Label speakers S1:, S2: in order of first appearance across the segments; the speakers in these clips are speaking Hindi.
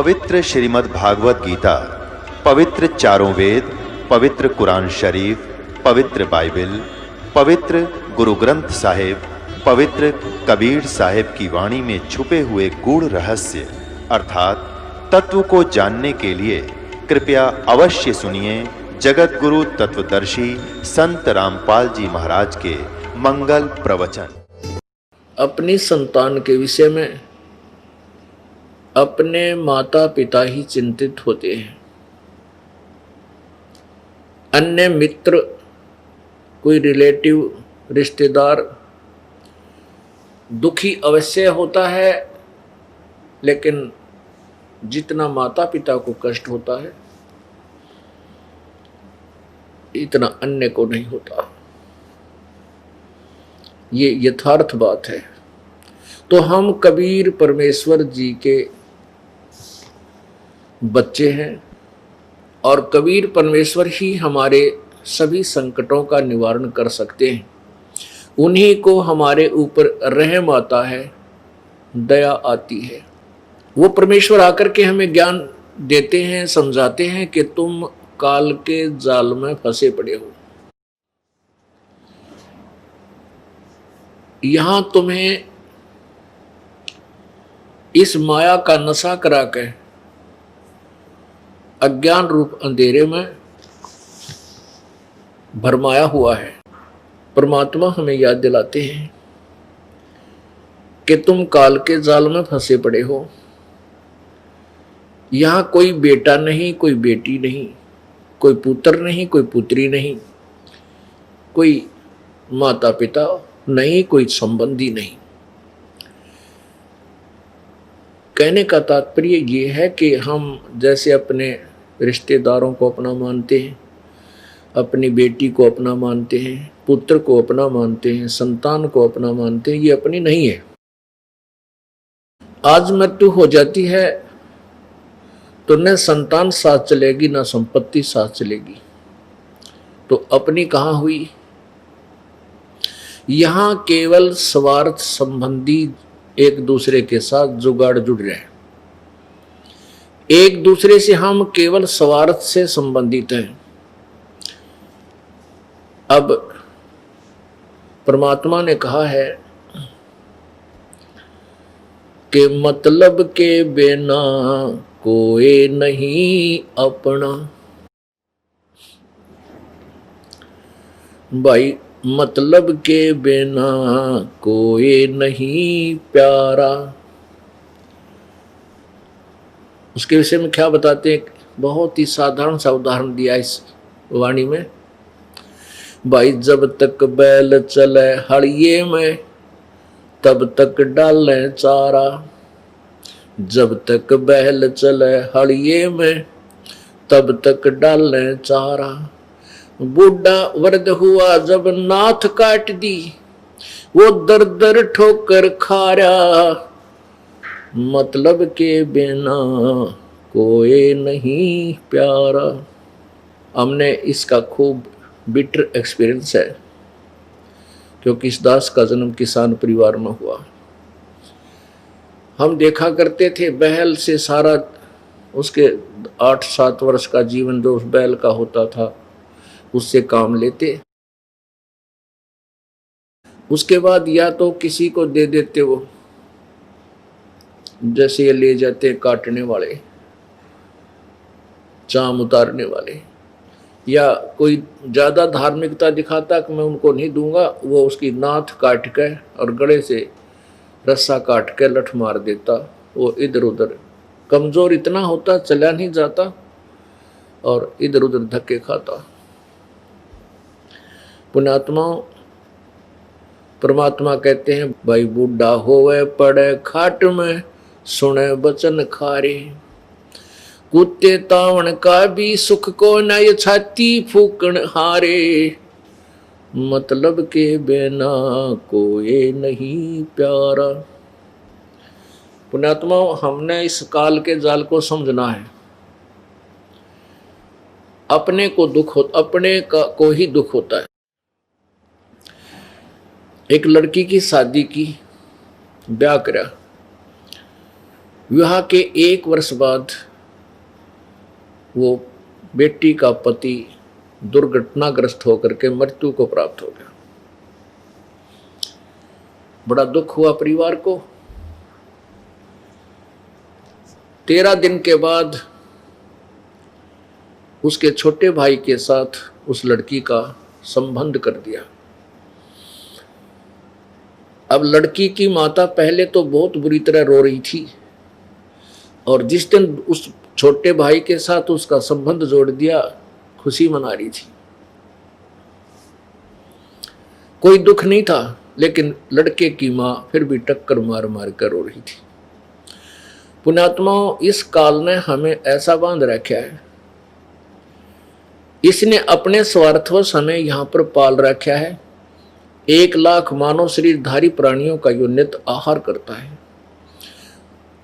S1: पवित्र श्रीमद् भागवत गीता, पवित्र चारों वेद, पवित्र कुरान शरीफ, पवित्र बाइबल, पवित्र गुरु ग्रंथ साहिब, पवित्र कबीर साहिब की वाणी में छुपे हुए गूढ़ रहस्य अर्थात तत्व को जानने के लिए कृपया अवश्य सुनिए जगत गुरु तत्वदर्शी संत रामपाल जी महाराज के मंगल प्रवचन।
S2: अपनी संतान के विषय में अपने माता पिता ही चिंतित होते हैं। अन्य मित्र, कोई रिलेटिव, रिश्तेदार दुखी अवश्य होता है, लेकिन जितना माता पिता को कष्ट होता है इतना अन्य को नहीं होता। ये यथार्थ बात है। तो हम कबीर परमेश्वर जी के बच्चे हैं और कबीर परमेश्वर ही हमारे सभी संकटों का निवारण कर सकते हैं। उन्हीं को हमारे ऊपर रहम आता है, दया आती है। वो परमेश्वर आकर के हमें ज्ञान देते हैं, समझाते हैं कि तुम काल के जाल में फंसे पड़े हो। यहां तुम्हें इस माया का नशा करा के अज्ञान रूप अंधेरे में भरमाया हुआ है। परमात्मा हमें याद दिलाते हैं कि तुम काल के जाल में फंसे पड़े हो। यहां कोई बेटा नहीं, कोई बेटी नहीं, कोई पुत्र नहीं, कोई पुत्री नहीं, कोई माता पिता नहीं, कोई संबंधी नहीं। कहने का तात्पर्य ये है कि हम जैसे अपने रिश्तेदारों को अपना मानते हैं, अपनी बेटी को अपना मानते हैं, पुत्र को अपना मानते हैं, संतान को अपना मानते हैं, ये अपनी नहीं है। आज मृत्यु हो जाती है तो न संतान साथ चलेगी, न संपत्ति साथ चलेगी, तो अपनी कहाँ हुई। यहां केवल स्वार्थ संबंधी एक दूसरे के साथ जुगाड़ जुड़ रहे हैं। एक दूसरे से हम केवल स्वार्थ से संबंधित हैं। अब परमात्मा ने कहा है कि मतलब के बिना कोई नहीं अपना। भाई, मतलब के बिना कोई नहीं प्यारा। उसके विषय में क्या बताते हैं? बहुत ही साधारण सा उदाहरण दिया इस वाणी में। भाई, जब तक बैल चले हड़िये में तब तक डाले चारा। जब तक बैल चले हड़िये में तब तक डाले चारा। बूढ़ा वृद्ध हुआ जब नाथ काट दी, वो दर दर ठोकर खारा। मतलब के बिना कोई नहीं प्यारा। हमने इसका खूब बिटर एक्सपीरियंस है, क्योंकि इस दास का जन्म किसान परिवार में हुआ। हम देखा करते थे बैल से सारा उसके 8-7 वर्ष का जीवन जो उस बैल का होता था उससे काम लेते। उसके बाद या तो किसी को दे देते, वो जैसे ये ले जाते काटने वाले, चाम उतारने वाले, या कोई ज्यादा धार्मिकता दिखाता कि मैं उनको नहीं दूंगा, वो उसकी नाथ काट के और गले से रस्सा काट के लठ मार देता। वो इधर उधर कमजोर इतना होता, चला नहीं जाता और इधर उधर धक्के खाता। पुण्यात्माओं, परमात्मा कहते हैं, भाई बूढ़ा होवे पड़े खाट में सुने बचन खारे। कुत्ते तावण का भी सुख को न ये छाती फूकण हारे। मतलब के बिना कोई नहीं प्यारा। पुण्यात्माओं, हमने इस काल के जाल को समझना है। अपने को दुख हो, अपने को ही दुख होता है। एक लड़की की शादी की, ब्याह करा, विवाह के 1 वर्ष बाद वो बेटी का पति दुर्घटनाग्रस्त होकर के मृत्यु को प्राप्त हो गया। बड़ा दुख हुआ परिवार को। 13 दिन के बाद उसके छोटे भाई के साथ उस लड़की का संबंध कर दिया। अब लड़की की माता पहले तो बहुत बुरी तरह रो रही थी, और जिस दिन उस छोटे भाई के साथ उसका संबंध जोड़ दिया, खुशी मना रही थी। कोई दुख नहीं था, लेकिन लड़के की मां फिर भी टक्कर मार मार कर रो रही थी। पुण्यात्माओं, इस काल ने हमें ऐसा बांध रखा है, इसने अपने स्वार्थवश हमें यहां पर पाल रखा है। 1 लाख मानव शरीरधारी प्राणियों का यो नित्य आहार करता है,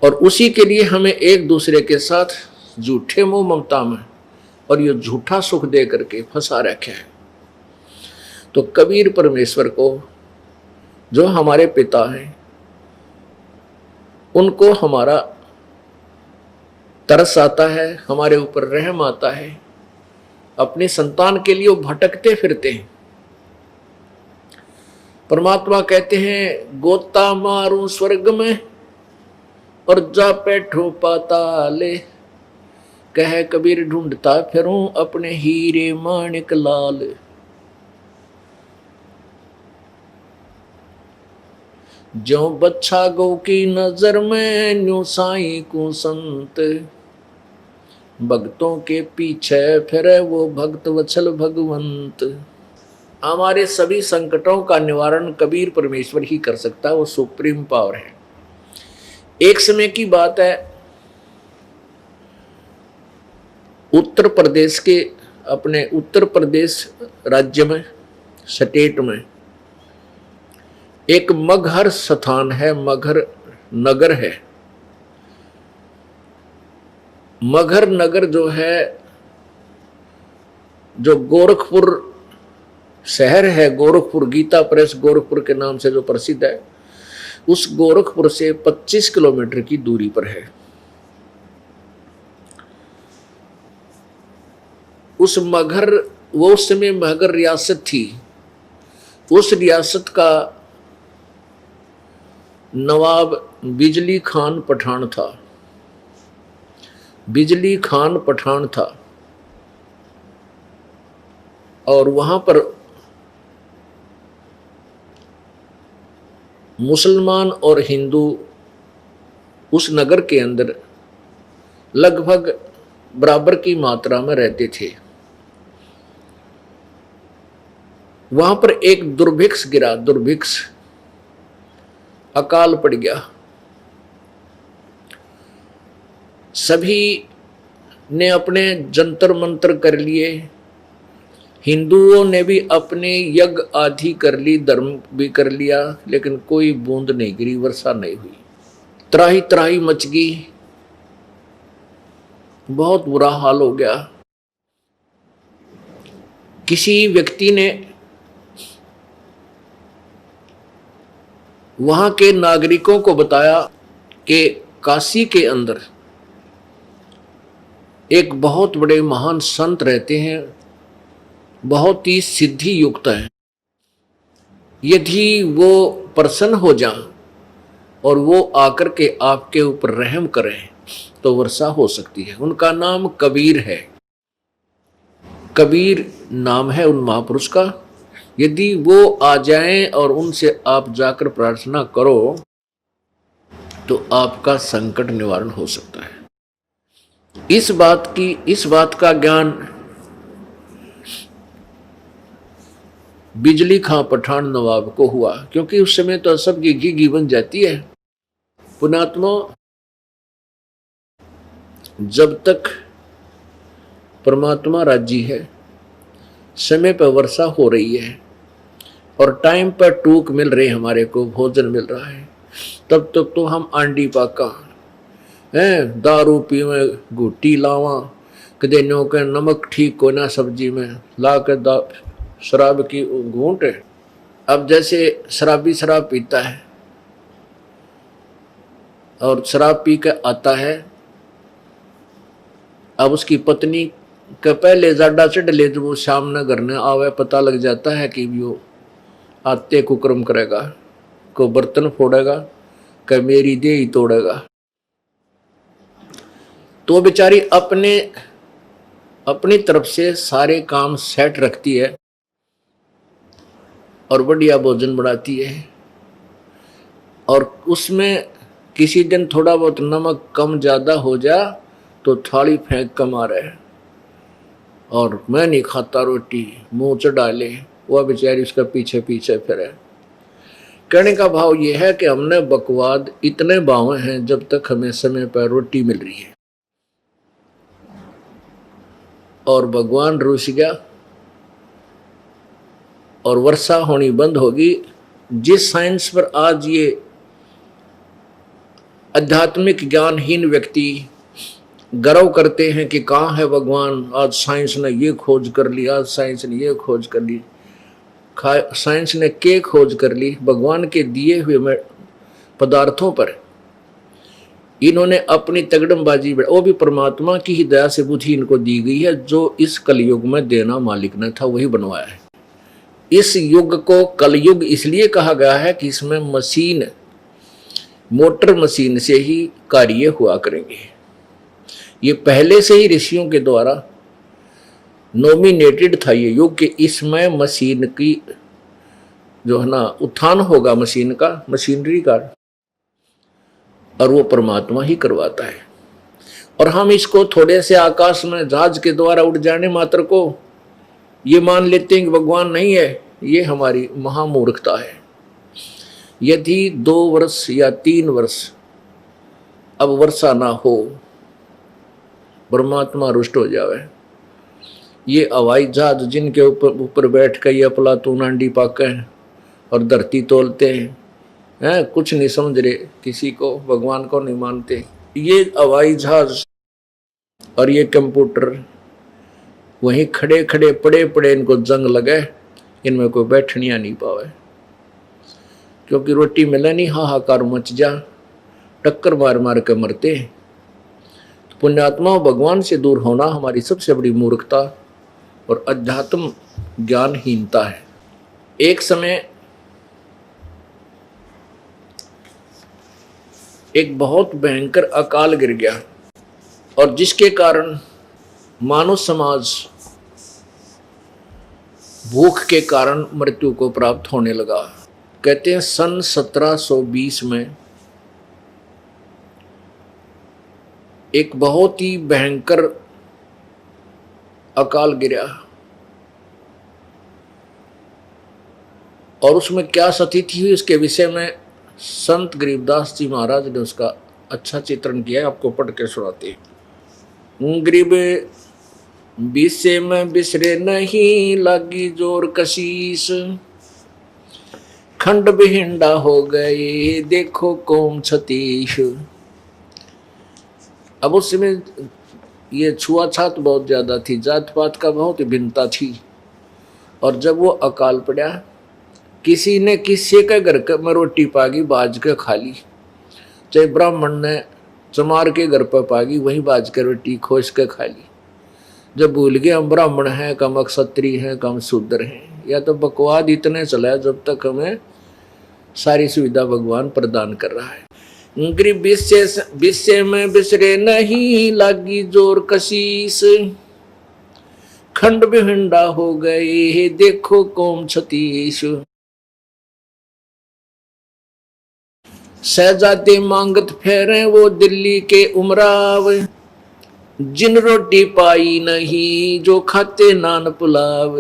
S2: और उसी के लिए हमें एक दूसरे के साथ झूठे मोह ममता में और ये झूठा सुख दे करके फंसा रखा है। तो कबीर परमेश्वर को, जो हमारे पिता हैं, उनको हमारा तरस आता है, हमारे ऊपर रहम आता है। अपनी संतान के लिए वो भटकते फिरते हैं। परमात्मा कहते हैं, गोता मारूं स्वर्ग में और जा बैठो पाताले, कह कबीर ढूंढता फिरूं अपने हीरे माणिक लाल। जो बच्चा गौ की नजर में न्यू साईं को संत, भक्तों के पीछे फिरे वो भक्त वत्सल भगवंत। हमारे सभी संकटों का निवारण कबीर परमेश्वर ही कर सकता है, वो सुप्रीम पावर है। एक समय की बात है, उत्तर प्रदेश के, अपने उत्तर प्रदेश राज्य में, स्टेट में एक मगहर स्थान है, मगहर नगर है। मगहर नगर जो है, जो गोरखपुर शहर है, गोरखपुर गीता प्रेस गोरखपुर के नाम से जो प्रसिद्ध है, उस गोरखपुर से 25 किलोमीटर की दूरी पर है। उस मगहर, वो उस समय मगहर रियासत थी। उस रियासत का नवाब बिजली खान पठान था। बिजली खान पठान था, और वहां पर मुसलमान और हिंदू उस नगर के अंदर लगभग बराबर की मात्रा में रहते थे। वहां पर एक दुर्भिक्ष गिरा, दुर्भिक्ष, अकाल पड़ गया। सभी ने अपने जंतर मंत्र कर लिए, हिंदुओं ने भी अपने यज्ञ आदि कर ली, धर्म भी कर लिया, लेकिन कोई बूंद नहीं गिरी, वर्षा नहीं हुई। त्राही त्राही मच गई, बहुत बुरा हाल हो गया। किसी व्यक्ति ने वहां के नागरिकों को बताया कि काशी के अंदर एक बहुत बड़े महान संत रहते हैं, बहुत ही सिद्धि युक्त है। यदि वो प्रसन्न हो जाएं और वो आकर के आपके ऊपर रहम करें तो वर्षा हो सकती है। उनका नाम कबीर है। कबीर नाम है उन महापुरुष का। यदि वो आ जाएं और उनसे आप जाकर प्रार्थना करो तो आपका संकट निवारण हो सकता है। इस बात का ज्ञान बिजली खां पठान नवाब को हुआ, क्योंकि उस समय तो सबकी घी बन जाती है। पुण्यात्मा, जब तक परमात्मा राजी है, समय पर वर्षा हो रही है और टाइम पर टूक मिल रही, हमारे को भोजन मिल रहा है, तब तक तो हम आंडी पाका हैं, दारू पीवे, घुट्टी लावा, कदे नो के नमक ठीक को ना सब्जी में ला के शराब की घूंट। अब जैसे शराबी शराब पीता है और शराब पी के आता है। अब उसकी पत्नी के पहले जाडा चढ़ ले, जब वो शाम न घर न आवे, पता लग जाता है कि वो आते कुकर्म करेगा, को बर्तन फोड़ेगा, कि मेरी देह ही तोड़ेगा। तो बेचारी अपनी तरफ से सारे काम सेट रखती है और बढ़िया भोजन बनाती है, और उसमें किसी दिन थोड़ा बहुत नमक कम ज़्यादा हो जा तो थाली फेंक कर मारे, और मैं नहीं खाता रोटी, मुंह चढ़ा ले। वह बेचारी उसका पीछे पीछे फिरे। कहने का भाव यह है कि हमने बकवाद इतने बावे हैं जब तक हमें समय पर रोटी मिल रही है, और भगवान रूस गया और वर्षा होनी बंद होगी। जिस साइंस पर आज ये आध्यात्मिक ज्ञानहीन व्यक्ति गर्व करते हैं कि कहाँ है भगवान, आज साइंस ने ये खोज कर ली, आज साइंस ने ये खोज कर ली, साइंस ने क्या खोज कर ली, भगवान के दिए हुए पदार्थों पर इन्होंने अपनी तगड़मबाजी, वो भी परमात्मा की ही दया से बुद्धि इनको दी गई है। जो इस कलयुग में देना मालिक ने था वही बनवाया है। इस युग को कलयुग इसलिए कहा गया है कि इसमें मशीन, मोटर मशीन से ही कार्य हुआ करेंगे। ये पहले से ही ऋषियों के द्वारा नॉमिनेटेड था ये युग कि इसमें मशीन की जो है ना उत्थान होगा, मशीन का, मशीनरी का, और वो परमात्मा ही करवाता है। और हम इसको थोड़े से आकाश में जहाज के द्वारा उड़ जाने मात्र को ये मान लेते हैं कि भगवान नहीं है। ये हमारी महामूर्खता है। यदि 2 वर्ष या 3 वर्ष अब वर्षा ना हो, परमात्मा रुष्ट हो जावे, ये हवाई जहाज जिनके ऊपर बैठ कर ये अफलातून अंडी पाके और धरती तोलते हैं, कुछ नहीं समझ रहे, किसी को भगवान को नहीं मानते। ये हवाई जहाज और ये कंप्यूटर वहीं खड़े खड़े पड़े पड़े इनको जंग लगे, इनमें कोई बैठनिया नहीं पावे, क्योंकि रोटी मिले नहीं, हाहाकार मच जा, टक्कर मार मार के मरते। तो पुण्यात्मा भगवान से दूर होना हमारी सबसे बड़ी मूर्खता और अध्यात्म ज्ञानहीनता है। एक समय एक बहुत भयंकर अकाल गिर गया, और जिसके कारण मानव समाज भूख के कारण मृत्यु को प्राप्त होने लगा। कहते हैं सन 1720 में एक बहुत ही भयंकर अकाल गिरा, और उसमें क्या स्थिति हुई उसके विषय में संत गरीबदास जी महाराज ने उसका अच्छा चित्रण किया है, आपको पढ़ के सुनाते हैं। गरीब विषय में बिसरे नहीं, लागी जोर कशीस, खंड बिहिंडा हो गए, देखो कौम छतीश। अब उस समय ये छुआछात बहुत ज़्यादा थी, जात पात का बहुत भिन्नता थी, और जब वो अकाल पड़ा, किसी ने किसी के घर में रोटी पागी बाज के खा ली, चाहे ब्राह्मण ने चमार के घर पर पागी वहीं बाज के रोटी खोज के खा ली। जब भूल गए हम ब्राह्मण हैं, कम क्षत्रिय हैं, कम शूद्र हैं, या तो बकवाद इतने चला जब तक हमें सारी सुविधा भगवान प्रदान कर रहा है। गरीब विषय में बिसरे नहीं, लागी जोर कशीस, खंड बिहिंडा हो गए, देखो कौम छतीश। शहजादे मांगत फेरे वो दिल्ली के उमराव, जिन रोटी पाई नहीं जो खाते नान पुलाव।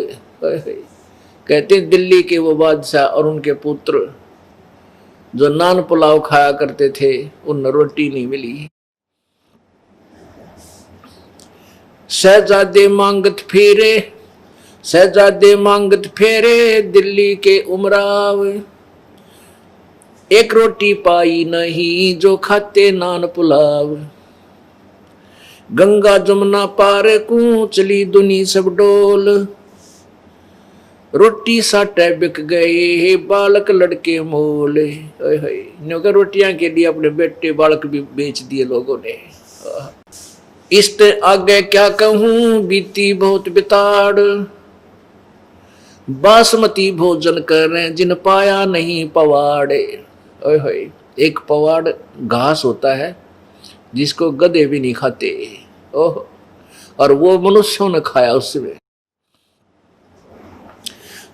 S2: कहते दिल्ली के वो बादशाह और उनके पुत्र जो नान पुलाव खाया करते थे, उन रोटी नहीं मिली। शहजादे मांगत फेरे दिल्ली के उमराव, एक रोटी पाई नहीं जो खाते नान पुलाव। गंगा जमुना पार को चली दुनी सब डोल, रोटी साटे बिक गए बालक लड़के मोले। न्योंकि रोटियां के लिए अपने बेटे बालक भी बेच दिए लोगों ने। इसते आगे क्या कहूं बीती बहुत बिताड़, बासमती भोजन करें जिन पाया नहीं पवाड़े। एक पवाड़ घास होता है जिसको गधे भी नहीं खाते। ओह, और वो मनुष्यों ने खाया उसमें।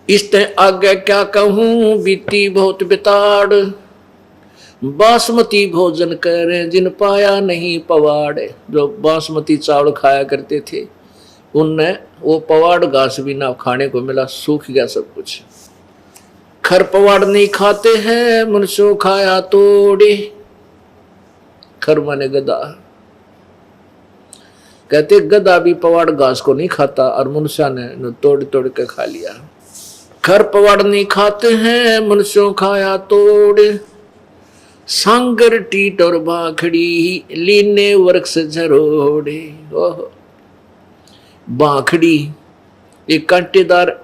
S2: इसते आगे क्या कहूं बीती बहुत बिताड़, बासमती भोजन करें जिन पाया नहीं पवाड़। जो बासमती चावल खाया करते थे उनने वो पवाड़ घास भी ना खाने को मिला, सूख गया सब कुछ। खर पवाड़ नहीं खाते हैं मनुष्यों खाया तोड़े। खर माने गधा, कहते गधा भी पवाड़ घास को नहीं खाता और मनुष्य ने तोड़ तोड़ के खा लिया। खर पवाड़ नहीं खाते हैं मनुष्यों खाया तोड़े, सांगर टीट और बाखड़ी लीने वृक्ष झरोड़े। ओह, बाखड़ी एक कांटेदार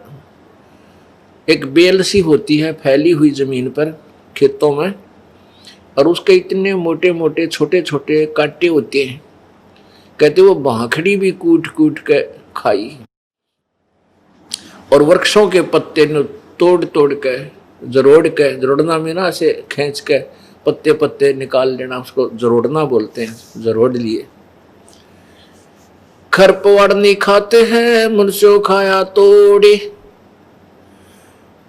S2: एक बेल सी होती है फैली हुई जमीन पर खेतों में, और उसके इतने मोटे मोटे छोटे छोटे कांटे होते हैं। कहते वो बाखड़ी भी कूट कूट के खाई। और वृक्षों के पत्ते ने तोड़ तोड़ के जरोड़ना में ना ऐसे खींच के पत्ते पत्ते निकाल लेना, उसको जरोड़ना बोलते हैं, जरोड़ लिए। खर पवाड़ नहीं खाते हैं मनुष्यों खाया तोड़े,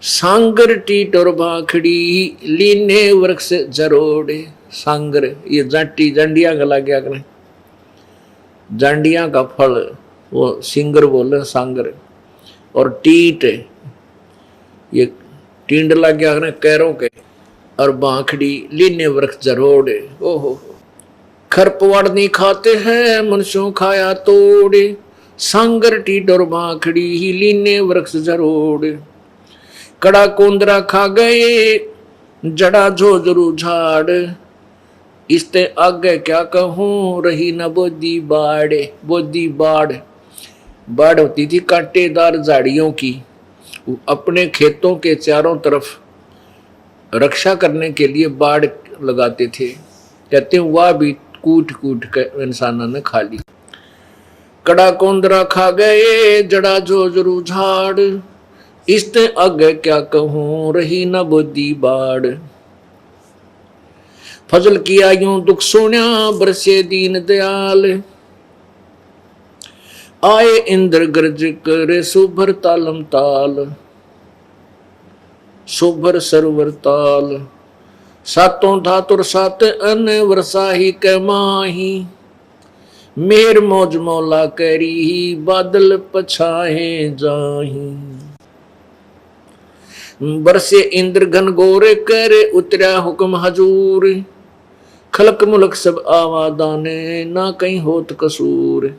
S2: सांगर टीट और बाखड़ी लीने वृक्ष जरोड़े। सांगर ये जाटी जांडिया का लग गया करें, जांडिया का फल वो सिंगर बोले सांगर। और टीट ये टींड लग गया करें कैरों के, और बाखड़ी लीने वृक्ष जरोड़े। ओहो, खर पवाड़ नहीं खाते हैं मनुष्यों खाया तोड़े, सांगर टीट और बाखड़ी ही लीने वृक्ष जरोड़े। कड़ा कोंदरा खा गए जड़ा झोझरू झाड़, इसते आगे क्या कहूं रही न बोदी बाड़े। बोदी बाड़, बाड़ होती थी कांटेदार झाड़ियों की, अपने खेतों के चारों तरफ रक्षा करने के लिए बाड़ लगाते थे। कहते हैं वह भी कूट कूट कर इंसानों ने खा ली। कड़ा कोंदरा खा गए जड़ा झोझरू झाड़, इसते आगे क्या कहूं रही न बोदी बाड़। फजल किया यूं दुख सुन्या बरसे दीन दयाल, आए इंद्र गर्ज करे सुभर तालम ताल। सुभर सरवर ताल, सातों धातुर सात अन वर्षाही के माही, मेर मौज मौला करी बादल पछाए जाही। बरसे इंद्र घन गोरे करे उतरा हुक्म हजूर, खलक मुलक सब आवादाने ना कहीं होत कसूर।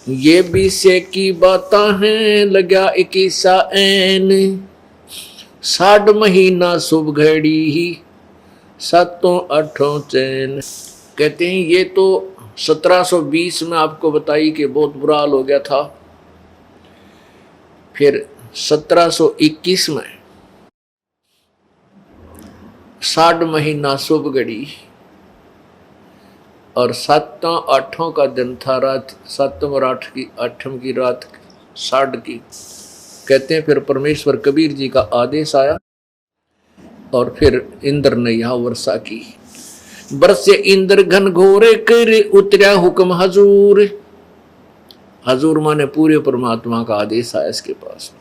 S2: ये बीसे की बाता हैं लगा 21 ऐन, 60 महीना शुभ घड़ी ही सातों आठों चैन। कहते हैं ये तो 1720 में आपको बताई कि बहुत बुरा हाल हो गया था। फिर 1721 में 60 महीना शुभ घड़ी और 7वां 8वां का दिन था, रात 7 और 8 की रात 60 की। कहते हैं फिर परमेश्वर कबीर जी का आदेश आया और फिर इंद्र ने यहाँ वर्षा की। बरसे इंद्र घन घोरे करे उतरा हुक्म हजूर। हजूर माने पूरे परमात्मा का आदेश आया इसके पास।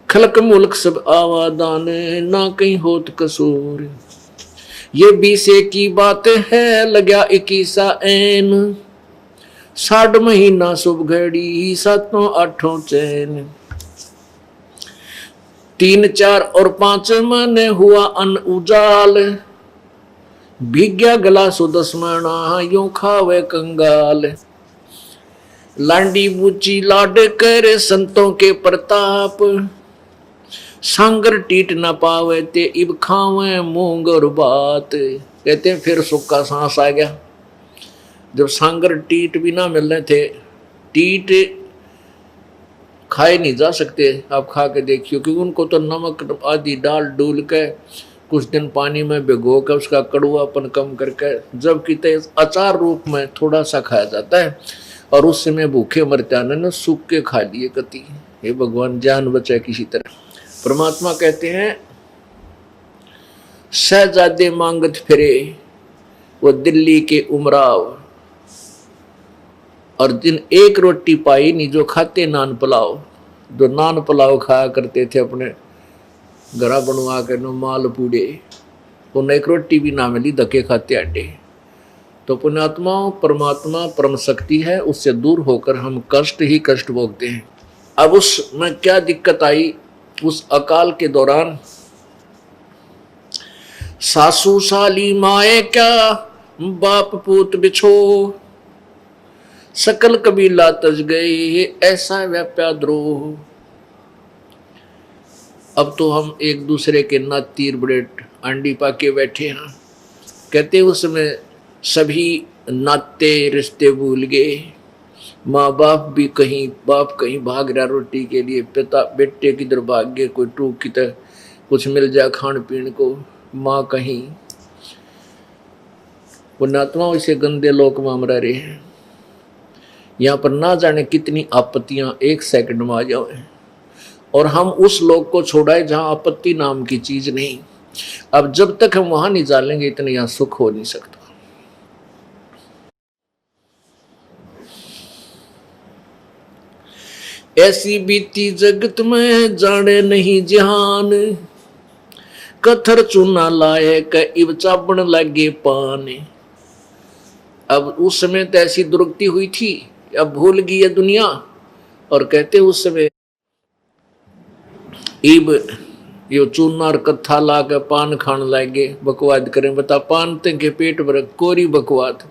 S2: खलक मुल्क सब आवादान ना कहीं होत कसूर। ये बीसे की बात है लगा 21 ऐन, 60 महीना शुभ घड़ी सातों आठों चैन। 3, 4 और 5 मन हुआ अन उजाल, भिग्या गला सुदस्मणा यूं खावे कंगाल। लांडी बूची लाड करे संतों के प्रताप, सांगर टीट न पावे ते इब खावे मूंग और बात। कहते हैं फिर सुख का सांस आ गया। जब सांगर टीट भी ना मिल रहे थे, टीट खाए नहीं जा सकते, आप खा के देखियो, क्योंकि उनको तो नमक आदि डाल डूल के कुछ दिन पानी में भिगो कर उसका कड़वापन कम करके जब कि अचार रूप में थोड़ा सा खाया जाता है, और उस समय भूखे मरते न सूख के खा लिए कति। हे भगवान जान बचाए किसी तरह। परमात्मा कहते हैं शहजादे मांगत फिरे वो दिल्ली के उमराव, और जिन एक रोटी पाई नहीं जो खाते नान पुलाव, जो नान पुलाव खाया करते थे अपने घरा बनवा के नो माल पूड़े, उन्हें एक रोटी भी ना मिली, धक्के खाते आटे। तो पुण्यात्माओं, परमात्मा परम शक्ति है, उससे दूर होकर हम कष्ट ही कष्ट भोगते हैं। अब उसमें क्या दिक्कत आई, उस अकाल के दौरान सासू साली माए क्या बाप पूत बिछो, सकल कबीला तज गए ऐसा व्याप्या द्रोह। अब तो हम एक दूसरे के नात तीर बड़े आंडी पाके बैठे हैं। कहते उस समय सभी नाते रिश्ते भूल गए, माँ बाप भी कहीं, बाप कहीं भाग रहा रोटी के लिए, पिता बेटे किधर भाग गए, कोई टूक की तरह कुछ मिल जाए खान पीने को, माँ कहीं। पुण्यात्मा इसे गंदे लोक में हम रह रहे हैं। यहाँ पर ना जाने कितनी आपत्तियां एक सेकंड में आ जाए, और हम उस लोक को छोड़ाए जहां आपत्ति नाम की चीज नहीं। अब जब तक हम वहां नहीं जानेंगे इतने यहां सुख हो नहीं सकता। ऐसी बीती जगत में जाने नहीं जहान, कथर चूना लाए क इब चाबण लगे पान। अब उस समय तो ऐसी दुर्गति हुई थी, अब भूल गई है दुनिया, और कहते उस समय इब यो चूना और कत्था ला के पान खान लागे, बकवाद करें। बता पान के पेट भर कोरी बकवाद।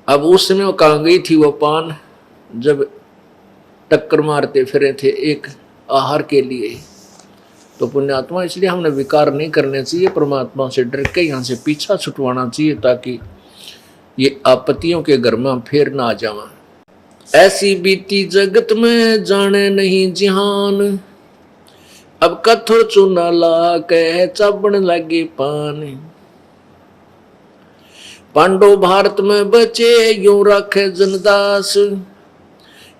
S2: अब उस समय वो कहाँ गई थी वो पान, जब टक्कर मारते फिरे थे एक आहार के लिए। तो पुण्यात्मा इसलिए हमने विकार नहीं करने चाहिए, परमात्मा से डर के यहाँ से पीछा छुटवाना चाहिए, ताकि ये आपत्तियों के घर में फिर ना आ जावा। ऐसी बीती जगत में जाने नहीं जिहान, अब कथोर चूना ला के चाबण लगे पान। पांडव भारत में बचे यूं रखे जनदास,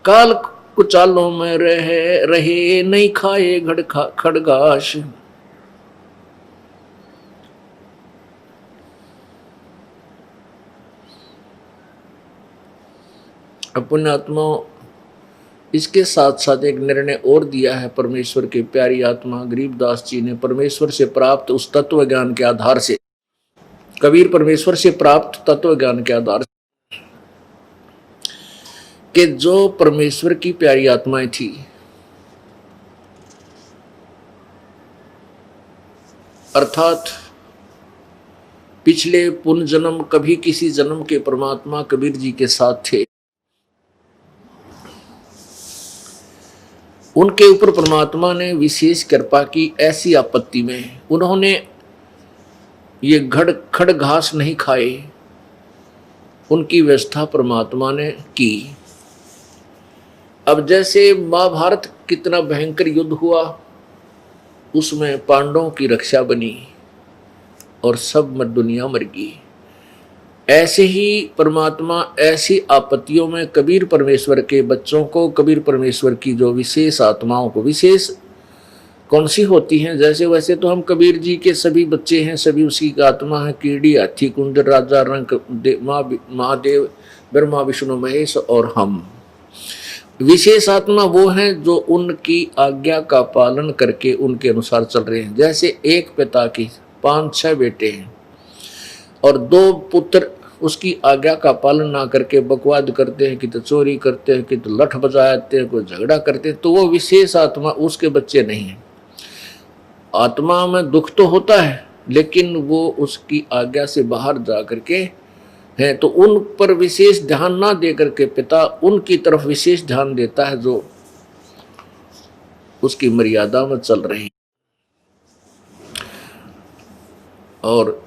S2: काल कुचालों में रहे नहीं खाए खड़गाश। पुण्यात्मा इसके साथ साथ एक निर्णय और दिया है परमेश्वर की प्यारी आत्मा गरीबदास जी ने, परमेश्वर से प्राप्त उस तत्व ज्ञान के आधार से। कबीर परमेश्वर से प्राप्त तत्व ज्ञान के आधार से कि जो परमेश्वर की प्यारी आत्माएं थी, अर्थात पिछले पुण्य जन्म कभी किसी जन्म के परमात्मा कबीर जी के साथ थे, उनके ऊपर परमात्मा ने विशेष कृपा की। ऐसी आपत्ति में उन्होंने ये खड़ घास नहीं खाए, उनकी व्यवस्था परमात्मा ने की। अब जैसे महाभारत कितना भयंकर युद्ध हुआ, उसमें पांडवों की रक्षा बनी और सब दुनिया मर गई। ऐसे ही परमात्मा ऐसी आपत्तियों में कबीर परमेश्वर के बच्चों को, कबीर परमेश्वर की जो विशेष आत्माओं को, विशेष कौन सी होती हैं, जैसे वैसे तो हम कबीर जी के सभी बच्चे हैं, सभी उसी का आत्मा है। कीड़ी, हाथी, कुंजर, राजा, रंक, महादेव, ब्रह्मा, विष्णु, महेश और हम। विशेष आत्मा वो हैं जो उनकी आज्ञा का पालन करके उनके अनुसार चल रहे हैं। जैसे एक पिता की 5-6 बेटे हैं और 2 पुत्र उसकी आज्ञा का पालन ना करके बकवाद करते हैं, कि तो चोरी करते हैं, कि तो लठ बजाते हैं, कोई झगड़ा करते हैं, तो वो विशेष आत्मा उसके बच्चे नहीं हैं। आत्मा में दुख तो होता है, लेकिन वो उसकी आज्ञा से बाहर जा करके हैं, तो उन पर विशेष ध्यान ना दे करके पिता उनकी तरफ विशेष ध्यान देता है जो उसकी मर्यादा में चल रहे हैं। और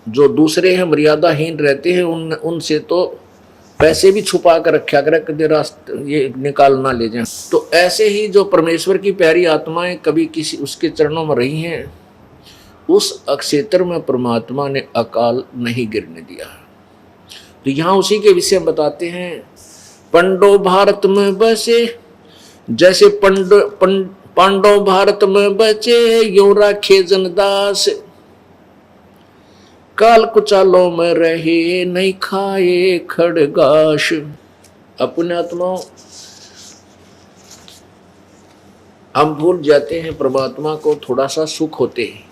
S2: जो दूसरे हैं मर्यादाहीन रहते हैं उनसे तो पैसे भी छुपा कर रखा करे कभी रास्ते ये निकाल ना ले जाए। तो ऐसे ही जो परमेश्वर की प्यारी आत्माएं कभी किसी उसके चरणों में रही हैं, उस अक्षेत्र में परमात्मा ने अकाल नहीं गिरने दिया। तो यहाँ उसी के विषय बताते हैं, पंडो भारत में बसे, जैसे पांडव भारत में बचे, यो राखे जनदास, काल कुचालों में रहे, नहीं खाए खड़गाश। अपने आत्मा हम भूल जाते हैं परमात्मा को, थोड़ा सा सुख होते हैं,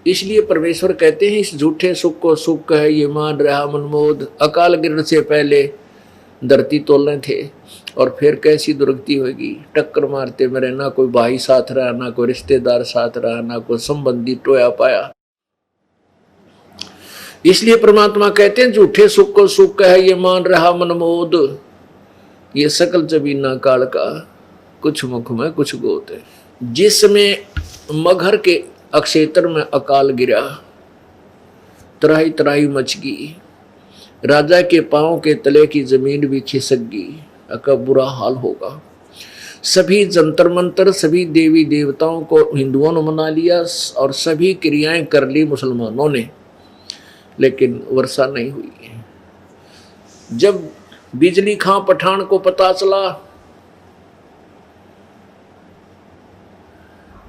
S2: इसलिए परमेश्वर कहते हैं इस झूठे सुख को सुख है ये मान रहा मनमोद। अकाल गिरने से पहले धरती तोलने थे और फिर कैसी दुर्गति होगी, टक्कर मारते मेरे, ना कोई भाई साथ रहा, ना कोई रिश्तेदार साथ रहा, ना कोई संबंधी टोया पाया। इसलिए परमात्मा कहते हैं झूठे सुख को सुख है ये मान रहा मनमोद, ये सकल जबीना काल का, कुछ मुख में कुछ गोत है। जिसमें मगहर के अक्षेत्र में अकाल गिरा, तराई तराई मच गई, राजा के पांव के तले की जमीन भी खिसक गई, का बुरा हाल होगा। सभी जंतर मंतर, सभी देवी देवताओं को हिंदुओं ने मना लिया और सभी क्रियाएं कर ली मुसलमानों ने, लेकिन वर्षा नहीं हुई। जब बिजली खां पठान को पता चला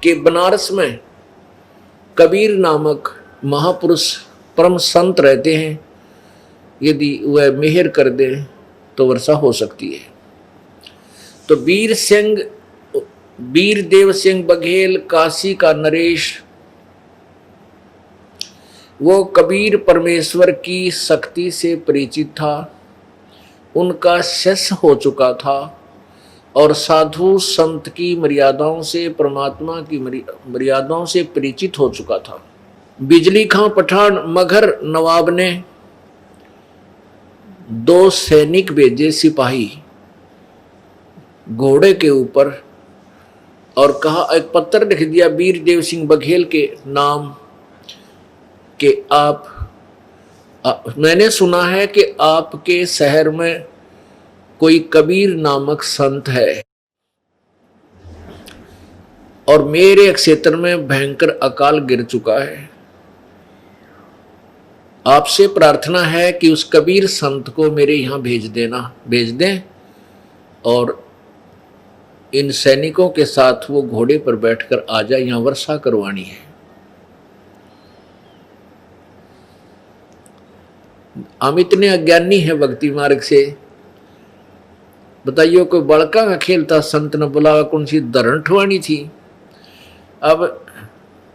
S2: कि बनारस में कबीर नामक महापुरुष परम संत रहते हैं, यदि वह मेहर कर दे तो वर्षा हो सकती है, तो वीर देव सिंह बघेल, काशी का नरेश, वो कबीर परमेश्वर की शक्ति से परिचित था, उनका शिष्य हो चुका था और साधु संत की मर्यादाओं से, परमात्मा की मर्यादाओं से परिचित हो चुका था। बिजली खां पठान मगहर नवाब ने 2 सैनिक भेजे, सिपाही घोड़े के ऊपर, और कहा, एक पत्र लिख दिया वीर देव सिंह बघेल के नाम कि मैंने सुना है कि आपके शहर में कोई कबीर नामक संत है और मेरे क्षेत्र में भयंकर अकाल गिर चुका है। आपसे प्रार्थना है कि उस कबीर संत को मेरे यहाँ भेज दें और इन सैनिकों के साथ वो घोड़े पर बैठकर आ जाए, यहाँ वर्षा करवानी है। हम इतने अज्ञानी हैं भक्ति मार्ग से, बताइए कोई बड़का का खेल था, संत ने बुलावा, कौन सी धरण ठवानी थी। अब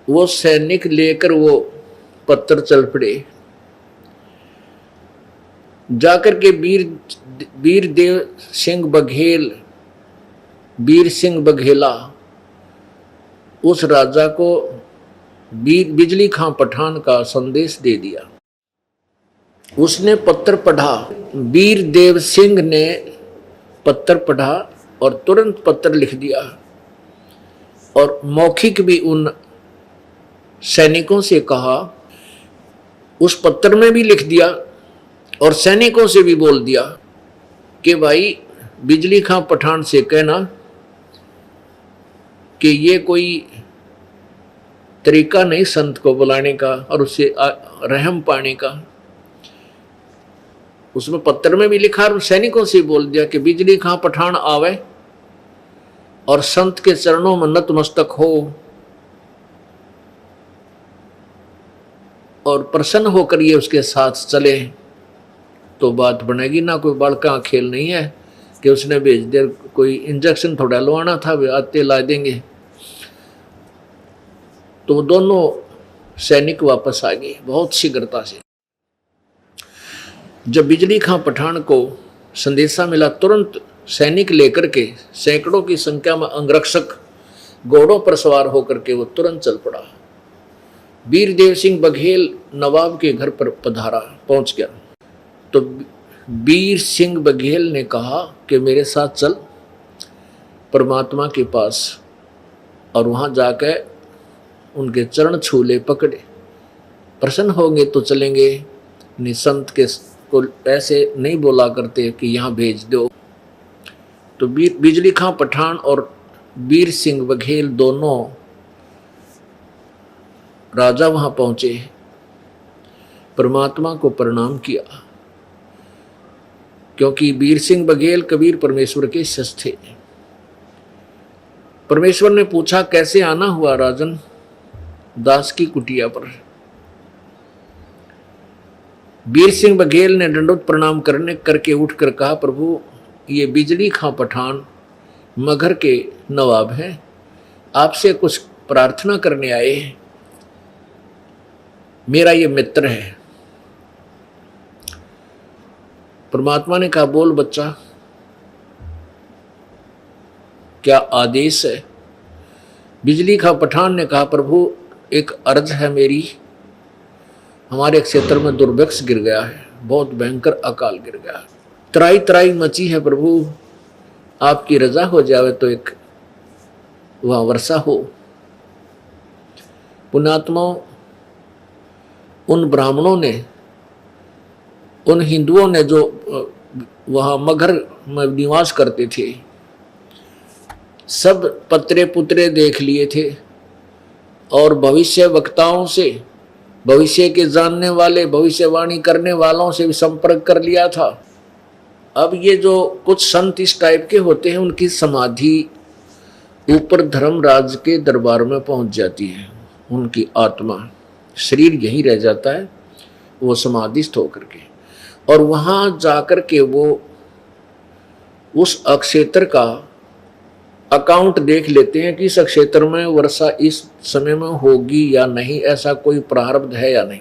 S2: वो सैनिक लेकर वो पत्थर चल पड़े, जाकर के वीर देव सिंह बघेल, वीर सिंह बघेला उस राजा को बिजली खां पठान का संदेश दे दिया। उसने पत्र पढ़ा, वीर देव सिंह ने पत्र पढ़ा और तुरंत पत्र लिख दिया और मौखिक भी उन सैनिकों से कहा, उस पत्र में भी लिख दिया और सैनिकों से भी बोल दिया कि भाई बिजली खां पठान से कहना कि ये कोई तरीका नहीं संत को बुलाने का और उससे रहम पाने का। उसमें पत्र में भी लिखा और सैनिकों से बोल दिया कि बिजली खां पठान आवे और संत के चरणों में नतमस्तक हो और प्रसन्न होकर ये उसके साथ चले तो बात बनेगी। ना कोई बड़का खेल नहीं है कि उसने भेज दिया, कोई इंजेक्शन थोड़ा लवाना था, वे आते ला देंगे। तो दोनों सैनिक वापस आ गए बहुत शीघ्रता से। जब बिजली खां पठान को संदेशा मिला, तुरंत सैनिक लेकर के सैकड़ों की संख्या में अंगरक्षक घोड़ों पर सवार होकर के वो तुरंत चल पड़ा। वीर देव सिंह बघेल नवाब के घर पर पधारा, पहुंच गया। तो वीर सिंह बघेल ने कहा कि मेरे साथ चल परमात्मा के पास, और वहां जाकर उनके चरण छूले, पकड़े, प्रसन्न होंगे तो चलेंगे, नहीं संत के को ऐसे नहीं बोला करते कि यहाँ भेज दो। तो बिजली खां पठान और वीर सिंह बघेल दोनों राजा वहां पहुंचे, परमात्मा को प्रणाम किया, क्योंकि वीर सिंह बघेल कबीर परमेश्वर के शिष्य थे। परमेश्वर ने पूछा कैसे आना हुआ राजन? दास की कुटिया पर। वीर सिंह बघेल ने दंडोत प्रणाम करके उठकर कहा, प्रभु ये बिजली खां पठान मगहर के नवाब हैं, आपसे कुछ प्रार्थना करने आए हैं, मेरा ये मित्र है। परमात्मा ने कहा, बोल बच्चा, क्या आदेश है? बिजली खां पठान ने कहा, प्रभु एक अर्ज है मेरी, हमारे क्षेत्र में दुर्भिक्ष गिर गया है, बहुत भयंकर अकाल गिर गया है, त्राई त्राई मची है प्रभु, आपकी रजा हो जावे तो एक वहाँ वर्षा हो। पुण्यात्मा, उन ब्राह्मणों ने, उन हिंदुओं ने जो वहाँ मगहर में निवास करते थे, सब पत्रे पुत्रे देख लिए थे और भविष्य वक्ताओं से, भविष्य के जानने वाले, भविष्यवाणी करने वालों से भी संपर्क कर लिया था। अब ये जो कुछ संत इस टाइप के होते हैं, उनकी समाधि ऊपर धर्मराज के दरबार में पहुंच जाती है, उनकी आत्मा, शरीर यहीं रह जाता है, वो समाधिस्थ होकर के, और वहां जाकर के वो उस अक्षेत्र का अकाउंट देख लेते हैं कि इस क्षेत्र में वर्षा इस समय में होगी या नहीं, ऐसा कोई प्रारब्ध है या नहीं।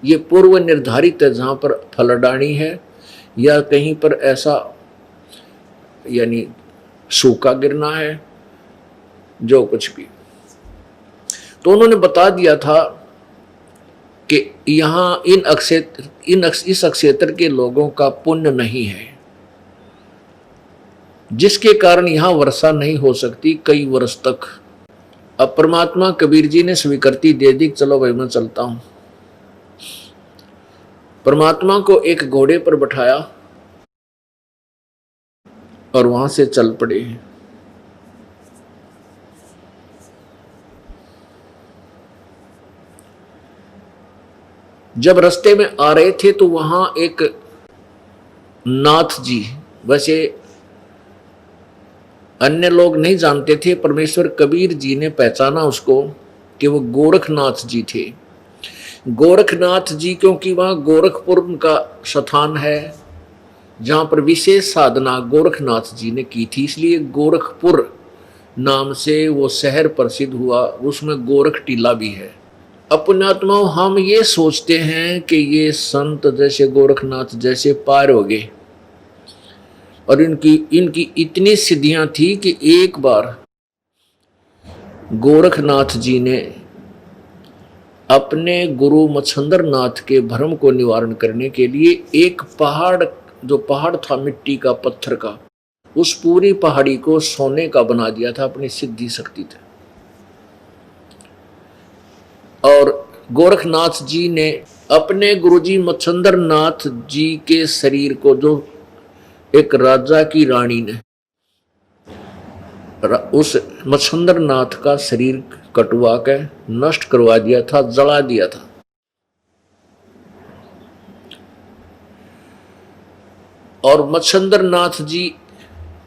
S2: ये पूर्व निर्धारित है, जहाँ पर फलडाणी है या कहीं पर ऐसा यानी सूखा गिरना है, जो कुछ भी। तो उन्होंने बता दिया था कि यहाँ इस अक्षेत्र के लोगों का पुण्य नहीं है, जिसके कारण यहाँ वर्षा नहीं हो सकती कई वर्ष तक। अब परमात्मा कबीर जी ने स्वीकृति दे दी, चलो भाई मैं चलता हूं। परमात्मा को एक घोड़े पर बैठाया और वहां से चल पड़े। जब रास्ते में आ रहे थे तो वहां एक नाथ जी, वैसे अन्य लोग नहीं जानते थे, परमेश्वर कबीर जी ने पहचाना उसको कि वो गोरखनाथ जी थे। गोरखनाथ जी, क्योंकि वहाँ गोरखपुर का स्थान है जहाँ पर विशेष साधना गोरखनाथ जी ने की थी, इसलिए गोरखपुर नाम से वो शहर प्रसिद्ध हुआ। उसमें गोरख टीला भी है। अब पुण्यात्माओं, हम ये सोचते हैं कि ये संत जैसे गोरखनाथ जैसे पार हो गए, और इनकी इतनी सिद्धियां थी कि एक बार गोरखनाथ जी ने अपने गुरु मच्छंदर नाथ के भ्रम को निवारण करने के लिए एक पहाड़, जो पहाड़ था मिट्टी का, पत्थर का, उस पूरी पहाड़ी को सोने का बना दिया था अपनी सिद्धि शक्ति से। और गोरखनाथ जी ने अपने गुरुजी मच्छंदर नाथ जी के शरीर को, जो एक राजा की रानी ने उस मच्छंदर नाथ का शरीर कटवा के नष्ट करवा दिया था, जला दिया था। और मच्छंदर नाथ जी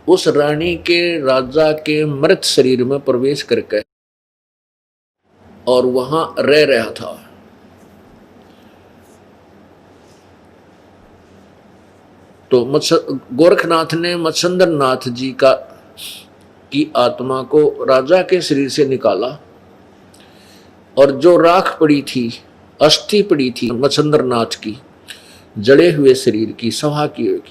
S2: उस रानी के, राजा के मृत शरीर में प्रवेश करके और वहां रह रहा था। तो गोरखनाथ ने मच्छंदर नाथ जी की आत्मा को राजा के शरीर से निकाला, और जो राख पड़ी थी, अस्थि पड़ी थी मच्छंदर नाथ की, जड़े हुए शरीर की, सभा की हुई,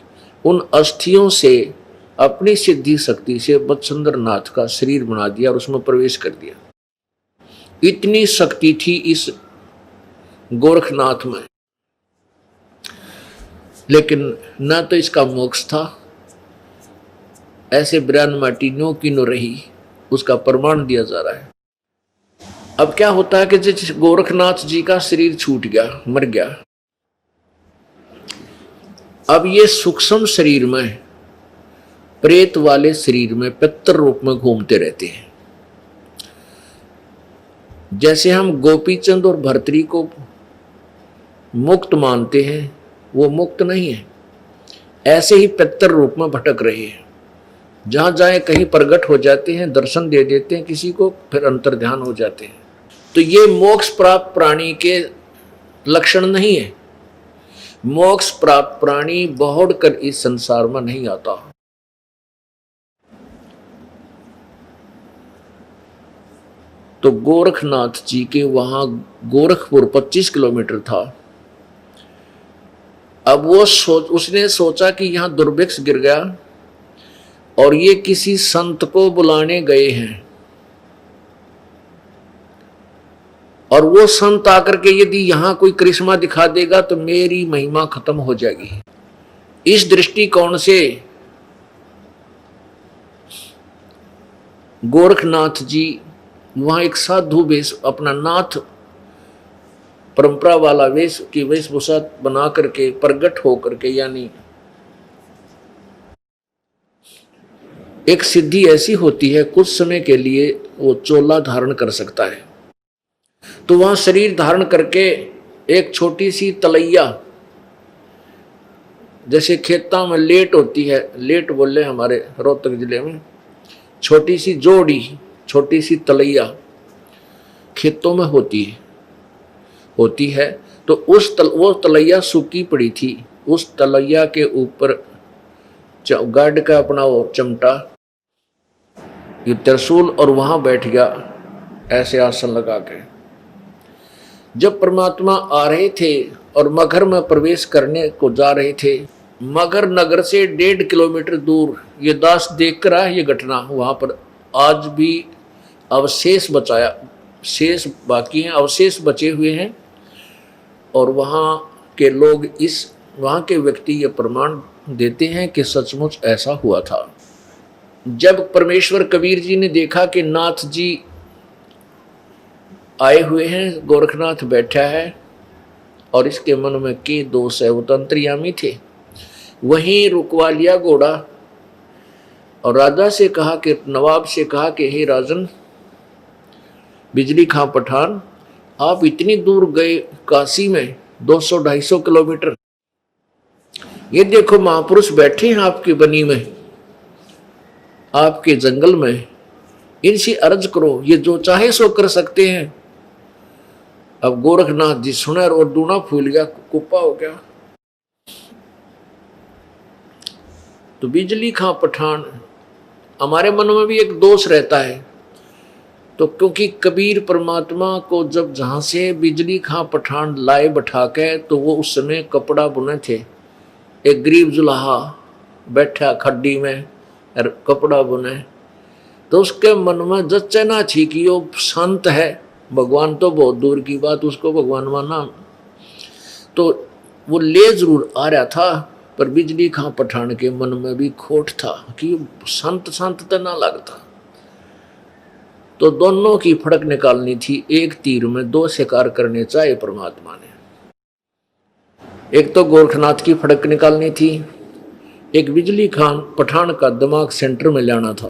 S2: उन अस्थियों से अपनी सिद्धि शक्ति से मच्छंदर नाथ का शरीर बना दिया और उसमें प्रवेश कर दिया। इतनी शक्ति थी इस गोरखनाथ में, लेकिन न तो इसका मोक्ष था, ऐसे ब्राह्मण माटी नो की नो रही, उसका प्रमाण दिया जा रहा है। अब क्या होता है कि जिस गोरखनाथ जी का शरीर छूट गया, मर गया, अब ये सूक्ष्म शरीर में, प्रेत वाले शरीर में पितर रूप में घूमते रहते हैं। जैसे हम गोपीचंद और भर्तरी को मुक्त मानते हैं, वो मुक्त नहीं है, ऐसे ही पितर रूप में भटक रहे हैं। जहां जाए कहीं प्रकट हो जाते हैं, दर्शन दे देते हैं किसी को, फिर अंतर्ध्यान हो जाते हैं। तो ये मोक्ष प्राप्त प्राणी के लक्षण नहीं है। मोक्ष प्राप्त प्राणी बहुड़ कर इस संसार में नहीं आता। तो गोरखनाथ जी के वहां गोरखपुर 25 किलोमीटर था। अब वो उसने सोचा कि यहां दुर्भिक्ष गिर गया और ये किसी संत को बुलाने गए हैं, और वो संत आकर के यदि यहां कोई करिश्मा दिखा देगा तो मेरी महिमा खत्म हो जाएगी। इस दृष्टिकोण से गोरखनाथ जी वहां एक साधु वेश, अपना नाथ परंपरा वाला वेश की वेशभूषा बना करके प्रकट हो करके, यानी एक सिद्धि ऐसी होती है कुछ समय के लिए वो चोला धारण कर सकता है। तो वहां शरीर धारण करके एक छोटी सी तलैया, जैसे खेतों में लेट होती है, लेट बोले हमारे रोहतक जिले में, छोटी सी जोड़ी, छोटी सी तलैया खेतों में होती है। तो वो तलैया सूखी पड़ी थी। उस तलैया के ऊपर गार्ड का अपना वो चिमटा, ये त्रिशूल, और वहां बैठ गया ऐसे आसन लगा के। जब परमात्मा आ रहे थे और मगहर में प्रवेश करने को जा रहे थे, मगहर नगर से 1.5 किलोमीटर दूर ये दास देख कर आया ये घटना। वहां पर आज भी अवशेष बचाया, शेष बाकी हैं, अवशेष बचे हुए हैं, और वहाँ के लोग वहाँ के व्यक्ति ये प्रमाण देते हैं कि सचमुच ऐसा हुआ था। जब परमेश्वर कबीर जी ने देखा कि नाथ जी आए हुए हैं, गोरखनाथ बैठा है और इसके मन में के दोष है, वो तो अंतर्यामी थे, वहीं रुकवा लिया घोड़ा और राजा से कहा कि, नवाब से कहा कि हे राजन बिजली खां पठान, आप इतनी दूर गए काशी में 200-250 किलोमीटर, ये देखो महापुरुष बैठे हैं आपकी बनी में, आपके जंगल में, इनसे अर्ज करो, ये जो चाहे सो कर सकते हैं। अब गोरखनाथ जी सुने और दूना फूल गया, कुप्पा हो गया। तो बिजली खां पठान, हमारे मन में भी एक दोष रहता है। तो क्योंकि कबीर परमात्मा को जब जहां से बिजली खां पठान लाए बैठा के, तो वो उस समय कपड़ा बुने थे। एक गरीब जुलाहा बैठा खड्डी में और कपड़ा बुने, तो उसके मन में जचना थी कि वो संत है, भगवान तो बहुत दूर की बात, उसको भगवान माना। तो वो ले जरूर आ रहा था, पर बिजली खां पठान के मन में भी खोट था कि संत तो ना लगता। तो दोनों की फड़क निकालनी थी, एक तीर में 2 शिकार करने चाहे परमात्मा ने। एक तो गोरखनाथ की फड़क निकालनी थी, एक बिजली खां पठान का दिमाग सेंटर में लाना था।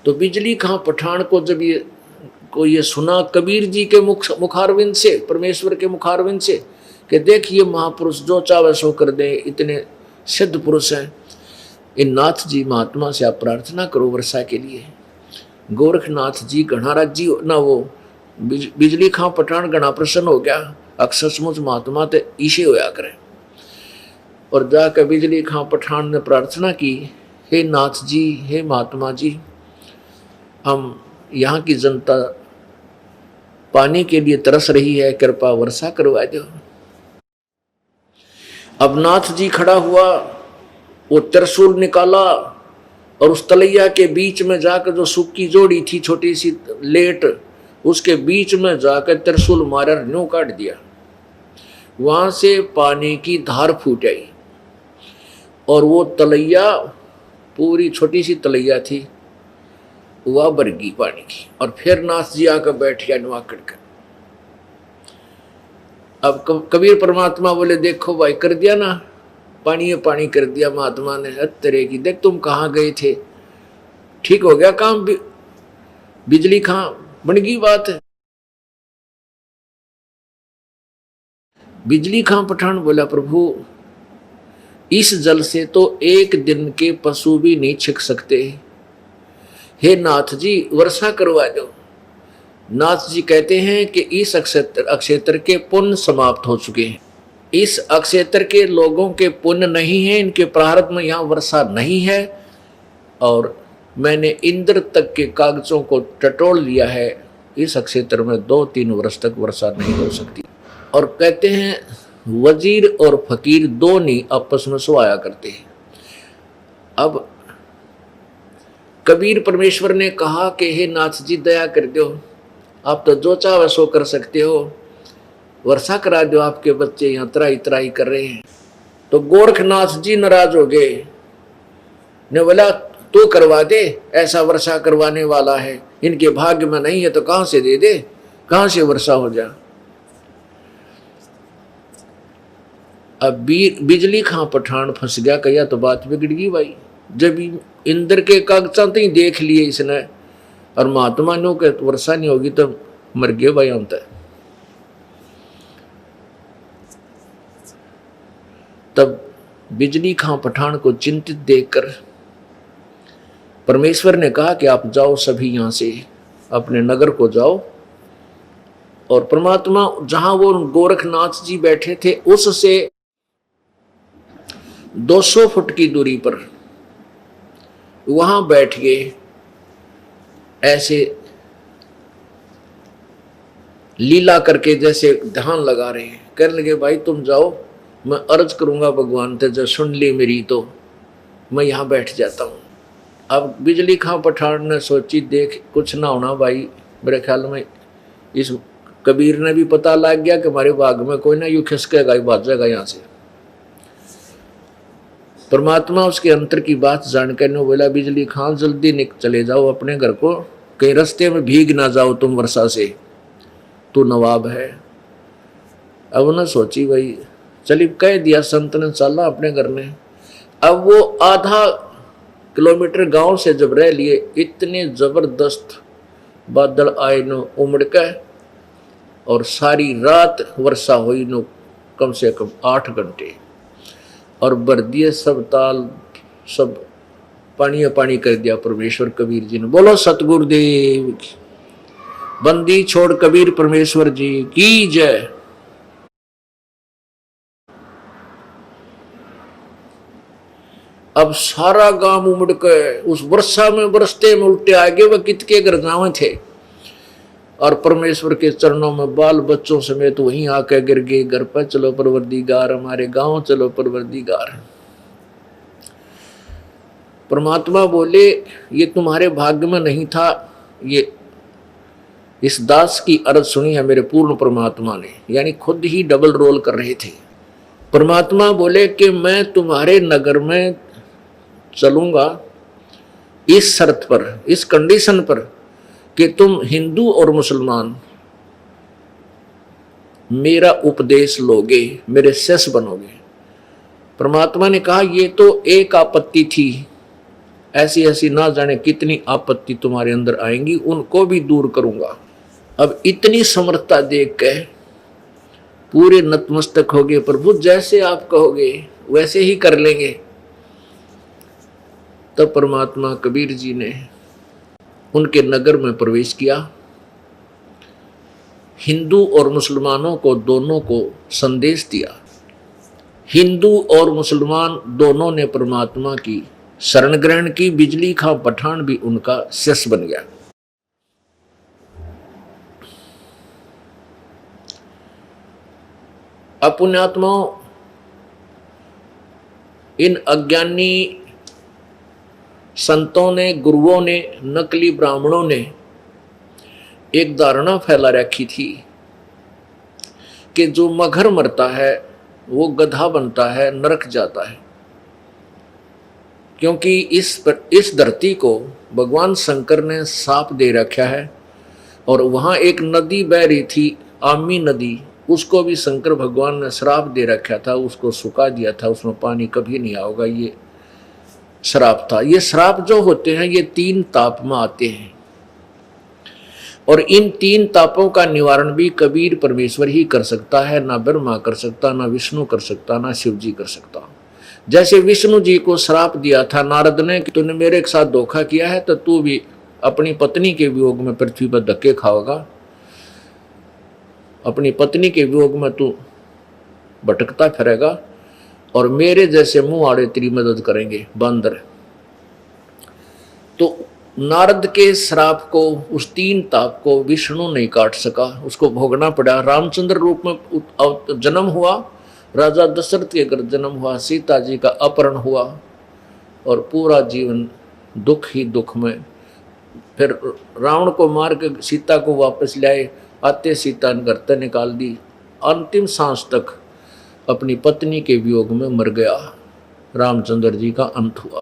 S2: तो बिजली खां पठान को जब ये सुना कबीर जी के मुखारविंद से, परमेश्वर के मुखारविंद से, कि देखिए महापुरुष जो चाहे सो कर दे, इतने सिद्ध पुरुष हैं, इन नाथ जी महात्मा से आप प्रार्थना करो वर्षा के लिए। गोरखनाथ जी घना राजी ना, वो बिजली खां पठान घना प्रसन्न हो गया, अक्सर सचमुच महात्मा तो ईशे होया करे। और जाकर बिजली खां पठान ने प्रार्थना की, हे नाथ जी, हे महात्मा जी, हम यहाँ की जनता पानी के लिए तरस रही है, कृपा वर्षा करवा दो। अब नाथ जी खड़ा हुआ, वो त्रिशूल निकाला और उस तलैया के बीच में जाकर, जो सूखी जोड़ी थी छोटी सी लेट, उसके बीच में जाकर त्रिशूल मारा, न्यू काट दिया। वहां से पानी की धार फूट आई और वो तलैया, पूरी छोटी सी तलैया थी, हुआ बरगी पानी की। और फिर नाथ जी आकर बैठ गया नुआकड़ कर। अब कबीर परमात्मा बोले देखो भाई कर दिया ना, पानी पानी कर दिया महात्मा ने। तेरे की देख तुम कहाँ गए थे, ठीक हो गया काम, बिजली कहाँ बन गई बात है। बिजली कहाँ पठान बोला प्रभु इस जल से तो एक दिन के पशु भी नहीं छिक सकते, हे नाथ जी वर्षा करवा दो। नाथ जी कहते हैं कि इस अक्षेत्र के पुण्य समाप्त हो चुके हैं, इस अक्षेत्र के लोगों के पुण्य नहीं है, इनके प्रारब्ध में यहाँ वर्षा नहीं है, और मैंने इंद्र तक के कागजों को टटोल लिया है, इस अक्षेत्र में 2-3 वर्ष तक वर्षा नहीं हो सकती। और कहते हैं वजीर और फकीर दो नहीं आपस में सोया करते हैं। अब कबीर परमेश्वर ने कहा कि हे नाथ जी दया कर दो, आप तो जो चाहे सो कर सकते हो, वर्षा करा दो, आपके बच्चे यहाँ त्राई त्राई कर रहे हैं। तो गोरखनाथ जी नाराज हो गए, ने बोला तू करवा दे, ऐसा वर्षा करवाने वाला है, इनके भाग्य में नहीं है तो कहां से दे दे, कहां से वर्षा हो जा। अब बिजली खां पठान फंस गया, कहिया तो बात बिगड़ गई भाई। जब इंद्र के कागजात ही देख लिए इसने और महात्मा ने के वर्षा नहीं होगी तो मर गए भाई हम तक। तब बिजली खां पठान को चिंतित देखकर परमेश्वर ने कहा कि आप जाओ सभी यहां से अपने नगर को जाओ, और परमात्मा जहां वो गोरखनाथ जी बैठे थे उससे 200 फुट की दूरी पर वहां बैठ गए, ऐसे लीला करके जैसे ध्यान लगा रहे हैं। कहने लगे भाई तुम जाओ, मैं अर्ज करूंगा भगवान ते, जब सुन ली मेरी तो मैं यहां बैठ जाता हूं। अब बिजली खां पठान ने सोची देख कुछ ना होना भाई, मेरे ख्याल में इस कबीर ने भी पता लग गया कि हमारे बाग में कोई ना यूं खिसकेगा ही भाग जाएगा यहाँ से। परमात्मा उसके अंतर की बात जानकर ने बोला बिजली खां जल्दी चले जाओ अपने घर को, कहीं रास्ते में भीग ना जाओ तुम वर्षा से, तू नवाब है। अब उन्हें सोची भाई चली, कह दिया संत ने, चला अपने घर में। अब वो आधा किलोमीटर गांव से जब रह लिए, इतने जबरदस्त बादल आए नो उमड़ के, और सारी रात वर्षा हुई नो कम से कम 8 घंटे, और भर दिए सब ताल, सब पानी पानी कर दिया परमेश्वर कबीर जी ने। बोलो सतगुरुदेव की, बंदी छोड़ कबीर परमेश्वर जी की जय। अब सारा गांव उमड़ के उस वर्षा में बरसते में उल्टे आगे वह कितके घर गाँव थे, और परमेश्वर के चरणों में बाल बच्चों समेत वहीं आके गिर गए, घर पर चलो परवरदिगार, हमारे गांव चलो परवरदिगार। परमात्मा बोले ये तुम्हारे भाग्य में नहीं था, ये इस दास की अर्ज सुनी है मेरे पूर्ण परमात्मा ने, यानी खुद ही डबल रोल कर रहे थे। परमात्मा बोले कि मैं तुम्हारे नगर में चलूंगा इस शर्त पर, इस कंडीशन पर कि तुम हिंदू और मुसलमान मेरा उपदेश लोगे, मेरे शिष्य बनोगे। परमात्मा ने कहा ये तो एक आपत्ति थी, ऐसी ऐसी ना जाने कितनी आपत्ति तुम्हारे अंदर आएंगी, उनको भी दूर करूंगा। अब इतनी समर्थता देख के पूरे नतमस्तक हो गए, प्रभु जैसे आप कहोगे वैसे ही कर लेंगे। तब परमात्मा कबीर जी ने उनके नगर में प्रवेश किया, हिंदू और मुसलमानों को दोनों को संदेश दिया। हिंदू और मुसलमान दोनों ने परमात्मा की शरण ग्रहण की, बिजली खां पठान भी उनका शिष्य बन गया। अपुण्यात्माओं, इन अज्ञानी संतों ने, गुरुओं ने, नकली ब्राह्मणों ने एक धारणा फैला रखी थी कि जो मगर मरता है वो गधा बनता है, नरक जाता है। क्योंकि इस धरती को भगवान शंकर ने साप दे रखा है, और वहाँ एक नदी बह रही थी, आमी नदी, उसको भी शंकर भगवान ने श्राप दे रखा था, उसको सुखा दिया था, उसमें पानी कभी नहीं आएगा, ये श्राप था। ये श्राप जो होते हैं ये 3 ताप में आते हैं, और इन 3 तापों का निवारण भी कबीर परमेश्वर ही कर सकता है, ना ब्रह्मा कर सकता, ना विष्णु कर सकता, ना शिव जी कर सकता। जैसे विष्णु जी को श्राप दिया था नारद ने कि तूने मेरे साथ धोखा किया है तो तू भी अपनी पत्नी के वियोग में पृथ्वी पर धक्के खाओगा, अपनी पत्नी के वियोग में तू भटकता फिरेगा, और मेरे जैसे मुंह आड़े तेरी मदद करेंगे बंदर। तो नारद के श्राप को, उस 3 ताप को विष्णु नहीं काट सका, उसको भोगना पड़ा। रामचंद्र रूप में जन्म हुआ, राजा दशरथ के घर जन्म हुआ, सीता जी का अपहरण हुआ, और पूरा जीवन दुख ही दुख में। फिर रावण को मार के सीता को वापस लाए, आते सीता ने घर से निकाल दी, अंतिम सांस तक अपनी पत्नी के वियोग में मर गया, रामचंद्र जी का अंत हुआ।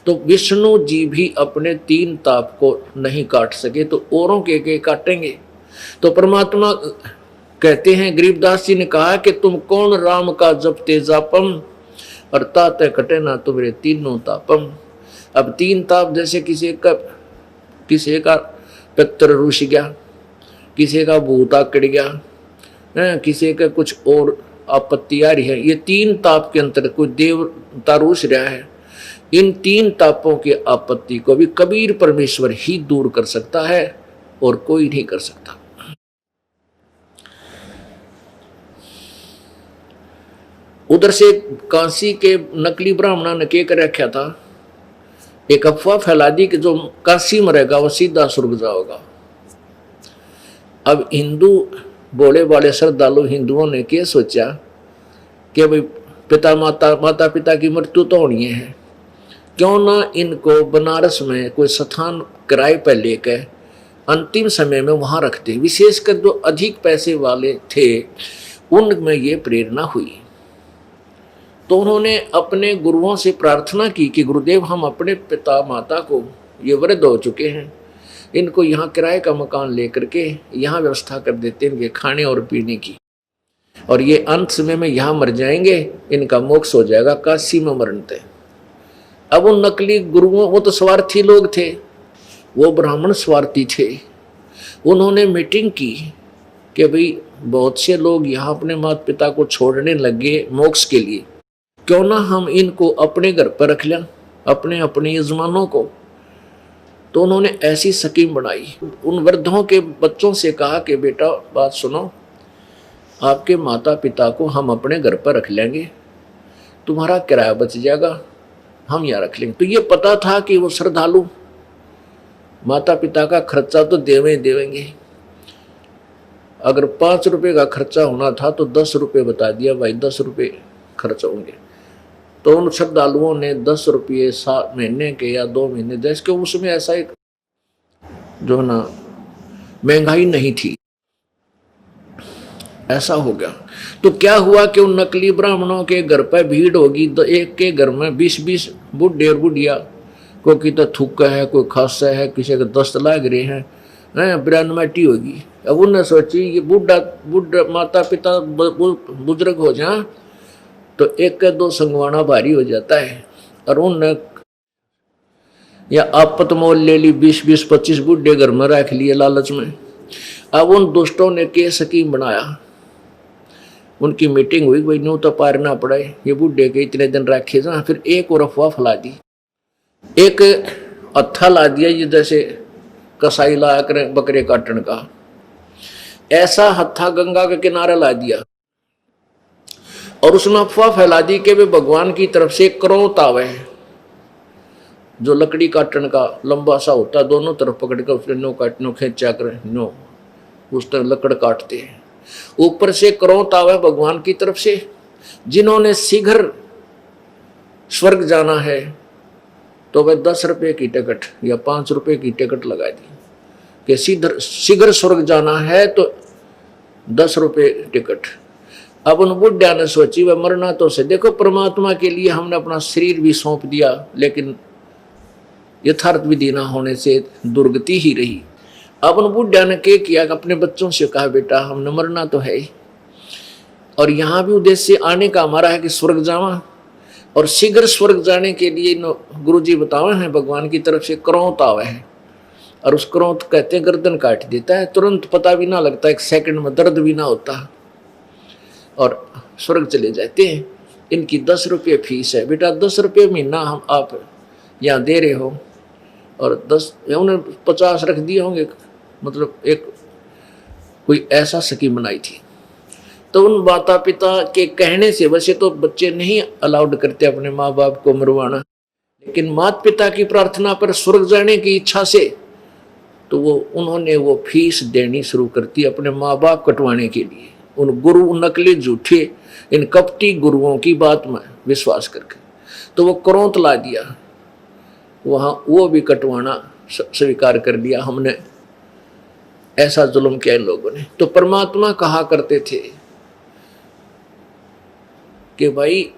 S2: तो विष्णु जी भी अपने 3 ताप को नहीं काट सके तो औरों के काटेंगे। तो परमात्मा कहते हैं, गरीबदास जी ने कहा कि तुम कौन राम का जप तेजापम, और ताते कटे ना तुम्हारे 3 तापम। अब 3 ताप, जैसे किसी का पितर रुष गया, किसी का भूत आकड़ गया, किसी का कुछ और आपत्ति आ रही है, ये 3 ताप के अंतर कोई देवता रुष रहा है, इन 3 तापों की आपत्ति को भी कबीर परमेश्वर ही दूर कर सकता है, और कोई नहीं कर सकता। उधर से काशी के नकली ब्राह्मणों ने क्या कर रखा था, एक अफवाह फैला दी कि जो काशी में रहेगा वो सीधा स्वर्ग जाएगा। अब हिंदू बोले वाले श्रद्धालु हिंदुओं ने क्या सोचा कि भाई माता पिता की मृत्यु तो होनी है, क्यों ना इनको बनारस में कोई स्थान किराए पर लेकर अंतिम समय में वहां रखते। विशेषकर जो अधिक पैसे वाले थे उनमें ये प्रेरणा हुई। तो उन्होंने अपने गुरुओं से प्रार्थना की कि गुरुदेव, हम अपने पिता माता को, ये वृद्ध हो चुके हैं, इनको यहाँ किराए का मकान लेकर के यहाँ व्यवस्था कर देते हैं इनके खाने और पीने की, और ये अंत समय में यहाँ मर जाएंगे, इनका मोक्ष हो जाएगा काशी में मरते। अब उन नकली गुरुओं, वो तो स्वार्थी लोग थे, वो ब्राह्मण स्वार्थी थे, उन्होंने मीटिंग की कि भाई बहुत से लोग यहाँ अपने माता पिता को छोड़ने लगे मोक्ष के लिए, क्यों ना हम इनको अपने घर पर रख लें, अपने अपने यजमानों को। तो उन्होंने ऐसी स्कीम बनाई, उन वृद्धों के बच्चों से कहा कि बेटा बात सुनो, आपके माता पिता को हम अपने घर पर रख लेंगे, तुम्हारा किराया बच जाएगा, हम यहाँ रख लेंगे। तो ये पता था कि वो श्रद्धालु माता पिता का खर्चा तो देवेंगे। अगर 5 रुपए का खर्चा होना था तो 10 रुपए बता दिया, भाई 10 रुपए खर्च होंगे। तो उन श्रद्धालुओं ने 10 रुपये महीने के या 2 महीने, जैसे कि उसमें ऐसा एक जो ना महंगाई नहीं थी, ऐसा हो गया। तो क्या हुआ कि उन नकली ब्राह्मणों के घर पर भीड़ होगी, तो एक के घर में 20-20 बुढ़े और बुढ़िया, कोई तो थूका है, कोई खांसा है, किसी के दस्त लाग रहे हैं, ब्राह्मटी होगी। अब उन्होंने सोची ये बुढ़ा माता पिता बुजुर्ग हो जाए तो 1-2 संगवाना भारी हो जाता है, और उनने या आपत मोल ले ली, 20-25 बुढ़े घर में रख लिए लालच में। अब उन दुष्टों ने के स्कीम बनाया, उनकी मीटिंग हुई, भाई न्यू तो पारना पड़े, ये बुढ़े के इतने दिन रखे जा। फिर एक और अफवाह फैला दी, एक हत्था ला दिया, ये जैसे कसाई ला कर बकरे काटने का, ऐसा हत्था गंगा के किनारे ला दिया, और उसमें अफवाह फैला दी कि वे भगवान की तरफ से क्रोत आवे, जो लकड़ी काटने का लंबा सा होता है, दोनों तरफ पकड़ कर उसने नो काटनो खींचा कर नो उस तरह लकड़ काटते हैं, ऊपर से क्रोत आवे भगवान की तरफ से। जिन्होंने शीघ्र स्वर्ग जाना है तो वह 10 रुपये की टिकट या 5 रुपये की टिकट लगा दी कि शीघ्र स्वर्ग जाना है तो 10 रुपये टिकट, अब उन बुढ़िया ने सोची वह मरना तो से, देखो परमात्मा के लिए हमने अपना शरीर भी सौंप दिया, लेकिन यथार्थ विधि ना होने से दुर्गति ही रही। अब उन बुढ़िया ने क्या किया, अपने बच्चों से कहा बेटा हमने मरना तो है ही, और यहाँ भी उद्देश्य आने का हमारा है कि स्वर्ग जावा, और शीघ्र स्वर्ग जाने के लिए गुरु जी बतावे हैं भगवान की तरफ से क्रोध आवे है, और उस क्रोध कहते हैं गर्दन काट देता है, तुरंत पता भी ना लगता, 1 सेकंड में दर्द भी ना होता और स्वर्ग चले जाते हैं। इनकी 10 रुपये फीस है, बेटा 10 रुपये महीना हम आप यहाँ दे रहे हो, और 10 उन्हें 50 रख दिए होंगे, मतलब एक कोई ऐसा स्कीम बनाई थी। तो उन माता पिता के कहने से, वैसे तो बच्चे नहीं अलाउड करते अपने माँ बाप को मरवाना, लेकिन माता पिता की प्रार्थना पर स्वर्ग जाने की इच्छा से तो उन्होंने वो फीस देनी शुरू कर दी अपने माँ बाप कटवाने के लिए, उन गुरु नकली झूठे इन कपटी गुरुओं की बात में विश्वास करके। तो वो क्रोध ला दिया, वहाँ वो भी कटवाना स्वीकार कर लिया, हमने ऐसा जुल्म किया इन लोगों ने। तो परमात्मा कहा करते थे कि भाई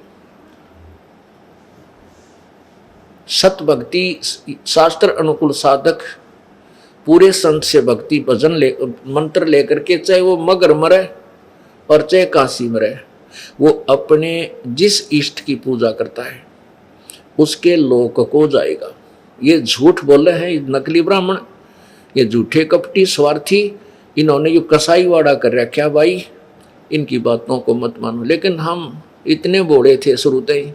S2: सत भक्ति शास्त्र अनुकूल साधक पूरे संत से भक्ति भजन मंत्र लेकर के, चाहे वो मगर मरे और चाहे काशी मरे, वो अपने जिस इष्ट की पूजा करता है उसके लोक को जाएगा। ये झूठ बोले हैं नकली ब्राह्मण, ये झूठे कपटी स्वार्थी, इन्होंने जो कसाईवाड़ा कर रखा भाई, इनकी बातों को मत मानो। लेकिन हम इतने बोले थे शुरू से ही,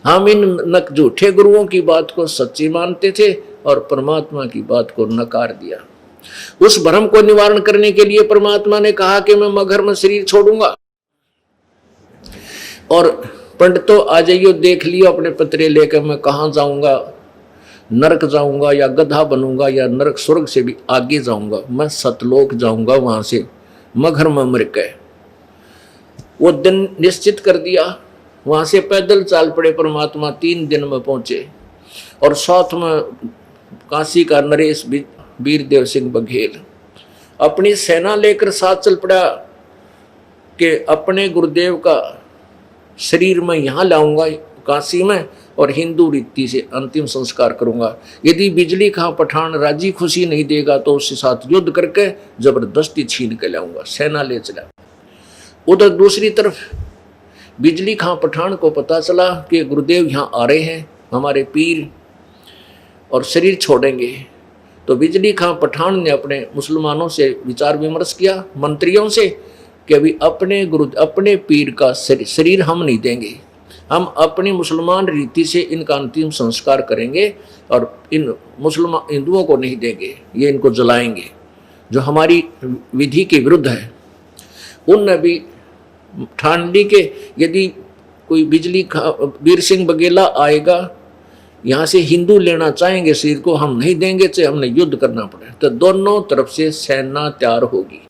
S2: हम इन झूठे गुरुओं की बात को सच्ची मानते थे और परमात्मा की बात को नकार दिया। उस भ्रम को निवारण करने के लिए परमात्मा ने कहा कि मैं मगर में शरीर छोड़ूंगा, और पंडितों आ जाइयो देख लियो अपने पत्रे लेकर, मैं कहाँ जाऊंगा, नरक जाऊंगा या गधा बनूंगा या नरक स्वर्ग से भी आगे जाऊंगा, मैं सतलोक जाऊंगा, वहां से मगर में मर के। वो दिन निश्चित कर दिया, वहां से पैदल चाल पड़े परमात्मा, 3 दिन में पहुंचे, और साथ में काशी का नरेश वीरदेव सिंह बघेल अपनी सेना लेकर साथ चल पड़ा कि अपने गुरुदेव का शरीर में यहाँ लाऊंगा काशी में, और हिंदू रीति से अंतिम संस्कार करूंगा। यदि बिजली खां पठान राजी खुशी नहीं देगा तो उसके साथ युद्ध करके जबरदस्ती छीन के लाऊंगा। सेना ले चला। उधर दूसरी तरफ बिजली खां पठान को पता चला कि गुरुदेव यहाँ आ रहे हैं, हमारे पीर, और शरीर छोड़ेंगे। तो बिजली खां पठान ने अपने मुसलमानों से विचार विमर्श किया, मंत्रियों से, कि अभी अपने पीर का शरीर हम नहीं देंगे, हम अपनी मुसलमान रीति से इनका अंतिम संस्कार करेंगे और इन मुसलमान हिंदुओं को नहीं देंगे, ये इनको जलाएंगे, जो हमारी विधि के विरुद्ध है। उनने भी ठान ली कि यदि कोई वीर सिंह बघेला आएगा यहाँ से हिंदू लेना चाहेंगे शरीर को, हम नहीं देंगे, चाहे हमने युद्ध करना पड़े। तो दोनों तरफ से सेना तैयार होगी।